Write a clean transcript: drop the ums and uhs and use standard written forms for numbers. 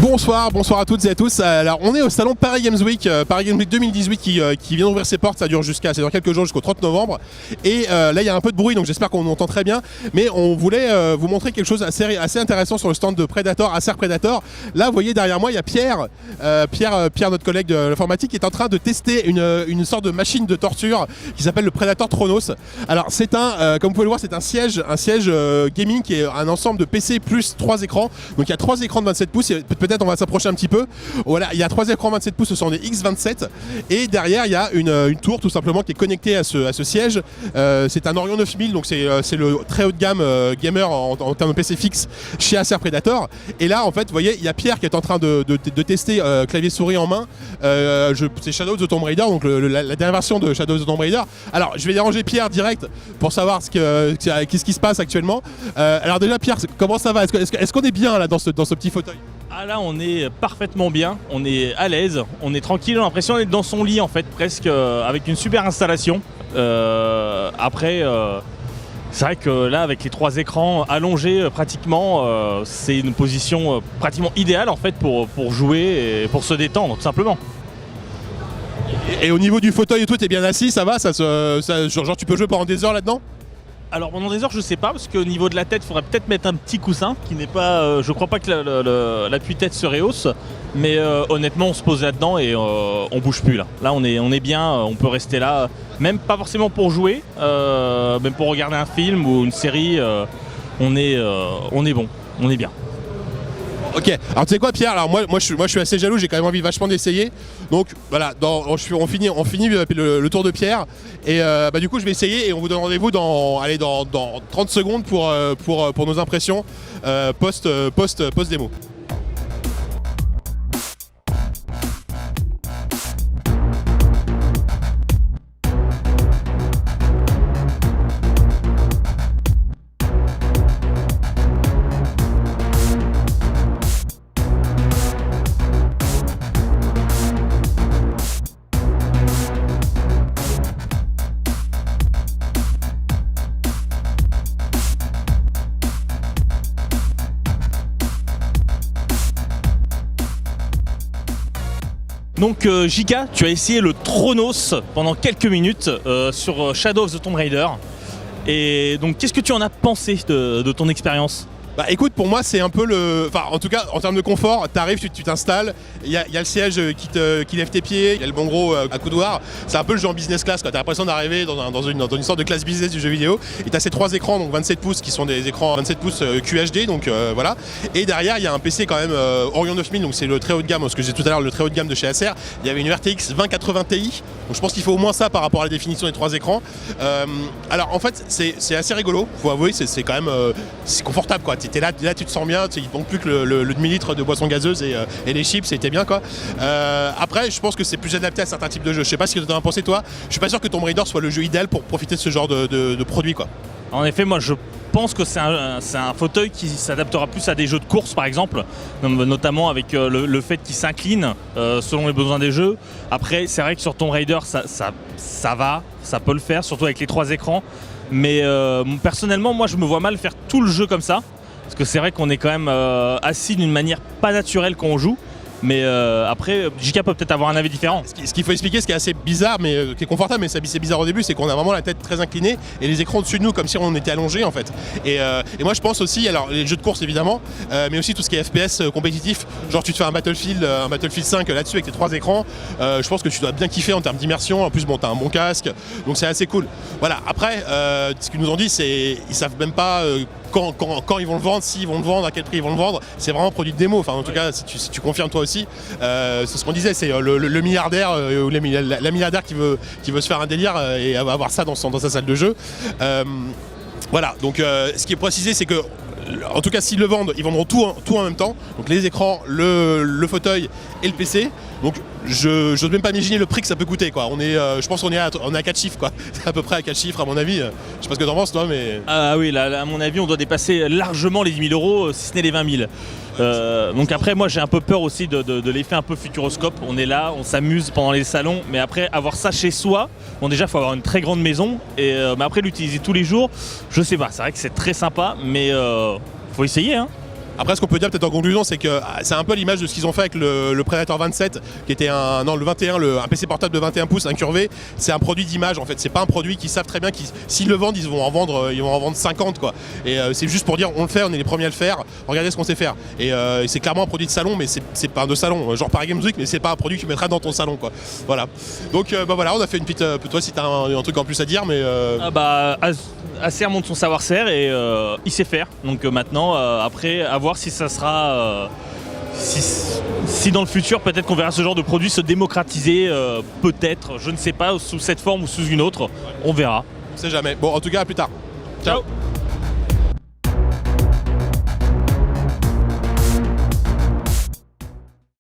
Bonsoir à toutes et à tous. Alors on est au salon Paris Games Week 2018 qui vient d'ouvrir ses portes. Ça dure c'est dans quelques jours jusqu'au 30 novembre. Et là il y a un peu de bruit, donc j'espère qu'on entend très bien. Mais on voulait vous montrer quelque chose assez intéressant sur le stand de Predator, Acer Predator. Là vous voyez derrière moi il y a Pierre, notre collègue de l'informatique, qui est en train de tester une sorte de machine de torture qui s'appelle le Predator Tronos. Alors c'est comme vous pouvez le voir, c'est un siège gaming qui est un ensemble de PC plus 3 écrans. Donc il y a 3 écrans de 27 pouces. Peut-être on va s'approcher un petit peu. Voilà, il y a 3 écrans 27 pouces, ce sont des X27. Et derrière, il y a une tour tout simplement qui est connectée à ce siège. C'est un Orion 9000, donc c'est le très haut de gamme gamer en termes de PC fixe chez Acer Predator. Et là, en fait, vous voyez, il y a Pierre qui est en train de tester clavier souris en main. C'est Shadow of the Tomb Raider, donc la dernière version de Shadow of the Tomb Raider. Alors, je vais déranger Pierre direct pour savoir qu'est-ce qui se passe actuellement. Alors déjà, Pierre, comment ça va? Est-ce qu'on est bien là dans ce petit fauteuil? Ah là on est parfaitement bien, on est à l'aise, on est tranquille, on a l'impression d'être dans son lit en fait, presque avec une super installation. Après c'est vrai que là avec les 3 écrans allongés pratiquement, c'est une position pratiquement idéale en fait pour jouer et pour se détendre tout simplement. Et au niveau du fauteuil et tout, t'es bien assis, ça va? Genre tu peux jouer pendant des heures là-dedans? Alors pendant des heures je sais pas, parce qu'au niveau de la tête il faudrait peut-être mettre un petit coussin qui n'est pas, je crois pas que l'appui-tête serait hausse, mais honnêtement on se pose là-dedans et on bouge plus là. Là on est bien, on peut rester là, même pas forcément pour jouer, même pour regarder un film ou une série, on est bon, on est bien. Ok, alors tu sais quoi Pierre, alors moi je suis assez jaloux, j'ai quand même envie vachement d'essayer. Donc voilà, on finit le tour de Pierre. Et du coup je vais essayer et on vous donne rendez-vous dans 30 secondes pour nos impressions post-démo. Donc Jika, tu as essayé le Tronos pendant quelques minutes sur Shadow of the Tomb Raider. Et donc qu'est-ce que tu en as pensé de ton expérience? Bah écoute, pour moi c'est un peu en tout cas en termes de confort, t'arrives, tu t'installes, il y a le siège qui lève tes pieds, il y a le bon gros à coudoir. C'est un peu le jeu en business class, t'as l'impression d'arriver dans une sorte de classe business du jeu vidéo. Et t'as ces 3 écrans, donc 27 pouces qui sont des écrans 27 pouces QHD, donc voilà. Et derrière il y a un PC quand même Orion 9000, donc c'est le très haut de gamme, ce que j'ai dit tout à l'heure, le très haut de gamme de chez Acer. Il y avait une RTX 2080 Ti, donc je pense qu'il faut au moins ça par rapport à la définition des 3 écrans. Alors en fait c'est assez rigolo, faut avouer, c'est quand même c'est confortable quoi. T'es là tu te sens bien, il ne manque plus que le demi-litre de boisson gazeuse et les chips, c'était bien quoi. Après je pense que c'est plus adapté à certains types de jeux. Je sais pas ce que tu en as pensé toi, je suis pas sûr que Tomb Raider soit le jeu idéal pour profiter de ce genre de produit quoi. En effet, moi je pense que c'est un fauteuil qui s'adaptera plus à des jeux de course par exemple, notamment avec le fait qu'il s'incline selon les besoins des jeux. Après c'est vrai que sur Tomb Raider ça va, ça peut le faire, surtout avec les 3 écrans. Mais personnellement moi je me vois mal faire tout le jeu comme ça. Parce que c'est vrai qu'on est quand même assis d'une manière pas naturelle quand on joue. Mais après, JK peut peut-être avoir un avis différent. Ce qu'il faut expliquer, ce qui est assez bizarre, mais qui est confortable, mais c'est bizarre au début, c'est qu'on a vraiment la tête très inclinée et les écrans au-dessus de nous comme si on était allongé en fait. Et moi je pense aussi, alors les jeux de course évidemment, mais aussi tout ce qui est FPS compétitif, genre tu te fais un Battlefield 5 là-dessus avec tes 3 écrans, je pense que tu dois bien kiffer en termes d'immersion. En plus bon, t'as un bon casque, donc c'est assez cool. Voilà, après, ce qu'ils nous ont dit, c'est ils savent même pas quand ils vont le vendre, s'ils vont le vendre, à quel prix ils vont le vendre. C'est vraiment un produit de démo, enfin en tout cas si tu confirmes toi aussi. C'est ce qu'on disait, c'est le milliardaire ou la milliardaire qui veut se faire un délire et avoir ça dans sa salle de jeu. Voilà, donc ce qui est précisé, c'est que en tout cas s'ils le vendent, ils vendront tout en même temps, donc les écrans, le fauteuil et le PC. Donc je n'ose même pas imaginer le prix que ça peut coûter quoi. Je pense qu'on est à 4 chiffres quoi. C'est à peu près à 4 chiffres à mon avis. Je sais pas ce que t'en penses toi, mais... Ah oui, là à mon avis on doit dépasser largement les 10 000 €, si ce n'est les 20 000. Donc après moi j'ai un peu peur aussi de l'effet un peu futuroscope. On est là, on s'amuse pendant les salons, mais après avoir ça chez soi, bon déjà il faut avoir une très grande maison, mais après l'utiliser tous les jours, je sais pas, c'est vrai que c'est très sympa, mais faut essayer hein. Après, ce qu'on peut dire peut-être en conclusion, c'est que c'est un peu l'image de ce qu'ils ont fait avec le Predator 27, qui était le 21, un PC portable de 21 pouces incurvé. C'est un produit d'image en fait. C'est pas un produit qu'ils savent très bien s'ils le vendent, ils vont en vendre 50 quoi. Et c'est juste pour dire on le fait, on est les premiers à le faire. Regardez ce qu'on sait faire. Et c'est clairement un produit de salon, mais c'est pas de salon, genre Paris Games Week, mais c'est pas un produit que tu mettras dans ton salon quoi. Voilà. Donc voilà, on a fait une petite. Toi, si t'as un truc en plus à dire, mais. Acer montre son savoir-faire et il sait faire. Donc maintenant, après, à voir si ça sera. Si dans le futur, peut-être qu'on verra ce genre de produit se démocratiser, peut-être, je ne sais pas, sous cette forme ou sous une autre, on verra. On sait jamais. Bon, en tout cas, à plus tard. Ciao.